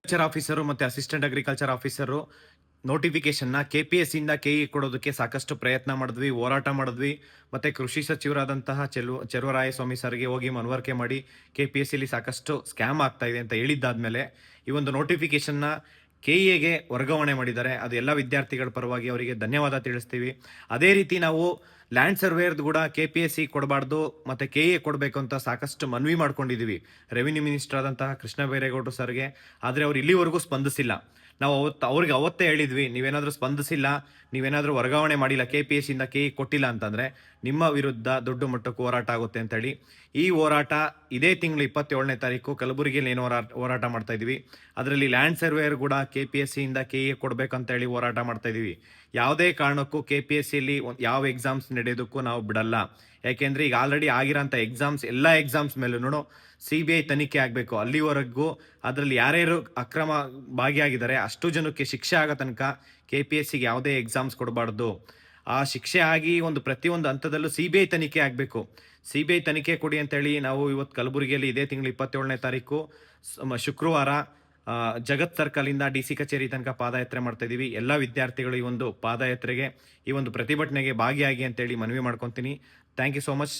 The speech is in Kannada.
ಅಗ್ರಿಕಲ್ಚರ್ ಆಫೀಸರು ಮತ್ತು ಅಸಿಸ್ಟೆಂಟ್ ಅಗ್ರಿಕಲ್ಚರ್ ಆಫೀಸರು ನೋಟಿಫಿಕೇಶನ್ನ KPSCಯಿಂದ KE ಕೊಡೋದಕ್ಕೆ ಸಾಕಷ್ಟು ಪ್ರಯತ್ನ ಮಾಡಿದ್ವಿ, ಹೋರಾಟ ಮಾಡಿದ್ವಿ. ಮತ್ತೆ ಕೃಷಿ ಸಚಿವರಾದಂತಹ ಚೆಲುವರಾಯಸ್ವಾಮಿ ಸರ್ಗೆ ಹೋಗಿ ಮನವರಿಕೆ ಮಾಡಿ KPSCಲಿ ಸಾಕಷ್ಟು ಸ್ಕ್ಯಾಮ್ ಆಗ್ತಾ ಇದೆ ಅಂತ ಹೇಳಿದ್ದಾದ್ಮೇಲೆ ಈ ಒಂದು ನೋಟಿಫಿಕೇಶನ್ನ KEಗೆ ವರ್ಗಾವಣೆ ಮಾಡಿದ್ದಾರೆ. ಅದು ಎಲ್ಲ ವಿದ್ಯಾರ್ಥಿಗಳ ಪರವಾಗಿ ಅವರಿಗೆ ಧನ್ಯವಾದ ತಿಳಿಸ್ತೀವಿ. ಅದೇ ರೀತಿ ನಾವು ಲ್ಯಾಂಡ್ ಸರ್ವೇರ್ದು ಕೂಡ KPSC ಕೊಡಬಾರ್ದು ಮತ್ತೆ KE ಕೊಡಬೇಕು ಅಂತ ಸಾಕಷ್ಟು ಮನವಿ ಮಾಡ್ಕೊಂಡಿದ್ದೀವಿ ರೆವಿನ್ಯೂ ಮಿನಿಸ್ಟರ್ ಆದಂತಹ ಕೃಷ್ಣ ಬೈರೇಗೌಡರು ಸರ್ಗೆ. ಆದರೆ ಅವ್ರು ಇಲ್ಲಿವರೆಗೂ ಸ್ಪಂದಿಸಿಲ್ಲ. ನಾವು ಅವ್ರಿಗೆ ಅವತ್ತೇ ಹೇಳಿದ್ವಿ, ನೀವೇನಾದರೂ ಸ್ಪಂದಿಸಿಲ್ಲ, ನೀವೇನಾದರೂ ವರ್ಗಾವಣೆ ಮಾಡಿಲ್ಲ, KPSCಯಿಂದ KE ಕೊಟ್ಟಿಲ್ಲ ಅಂತಂದರೆ ನಿಮ್ಮ ವಿರುದ್ಧ ದೊಡ್ಡ ಮಟ್ಟಕ್ಕೆ ಹೋರಾಟ ಆಗುತ್ತೆ ಅಂತೇಳಿ. ಈ ಹೋರಾಟ ಇದೇ ತಿಂಗಳು 27ನೇ ತಾರೀಕು ಕಲಬುರಗಿಯಲ್ಲಿ ಏನು ಹೋರಾಟ ಮಾಡ್ತಾ ಇದೀವಿ. ಅದರಲ್ಲಿ ಲ್ಯಾಂಡ್ ಸರ್ವೇಯರ್ ಕೂಡ KPSCಯಿಂದ KE ಕೊಡಬೇಕಂತ ಹೇಳಿ ಹೋರಾಟ ಮಾಡ್ತಾ ಇದೀವಿ. ಯಾವುದೇ ಕಾರಣಕ್ಕೂ KPSCಲಿ ಯಾವ ಎಕ್ಸಾಮ್ಸ್ ನಡೆಯೋದಕ್ಕೂ ನಾವು ಬಿಡಲ್ಲ. ಯಾಕೆಂದ್ರೆ ಈಗ ಆಲ್ರೆಡಿ ಆಗಿರೋಂಥ ಎಕ್ಸಾಮ್ಸ್ ಎಲ್ಲ ಎಕ್ಸಾಮ್ಸ್ ಮೇಲೂ CBI ತನಿಖೆ ಆಗಬೇಕು. ಅಲ್ಲಿವರೆಗೂ ಅದರಲ್ಲಿ ಯಾರ್ಯಾರು ಅಕ್ರಮ ಭಾಗಿಯಾಗಿದ್ದಾರೆ ಅಷ್ಟು ಜನಕ್ಕೆ ಶಿಕ್ಷೆ ಆಗೋ ತನಕ KPSCಗೆ ಯಾವುದೇ ಎಕ್ಸಾಮ್ಸ್ ಕೊಡಬಾರ್ದು. ಆ ಶಿಕ್ಷೆ ಆಗಿ ಪ್ರತಿಯೊಂದು ಹಂತದಲ್ಲೂ CBI ತನಿಖೆ ಆಗಬೇಕು. CBI ತನಿಖೆ ಕೊಡಿ ಅಂತೇಳಿ ನಾವು ಇವತ್ತು ಕಲಬುರಗಿಯಲ್ಲಿ ಇದೇ ತಿಂಗಳು 27ನೇ ತಾರೀಕು ಶುಕ್ರವಾರ ಜಗತ್ ಸರ್ಕಲಿಂದ DC ಕಚೇರಿ ತನಕ ಪಾದಯಾತ್ರೆ ಮಾಡ್ತಾ ಇದೀವಿ. ಎಲ್ಲ ವಿದ್ಯಾರ್ಥಿಗಳು ಈ ಒಂದು ಪಾದಯಾತ್ರೆಗೆ, ಈ ಒಂದು ಪ್ರತಿಭಟನೆಗೆ ಭಾಗಿಯಾಗಿ ಅಂತೇಳಿ ಮನವಿ ಮಾಡ್ಕೊತೀನಿ. Thank you so much.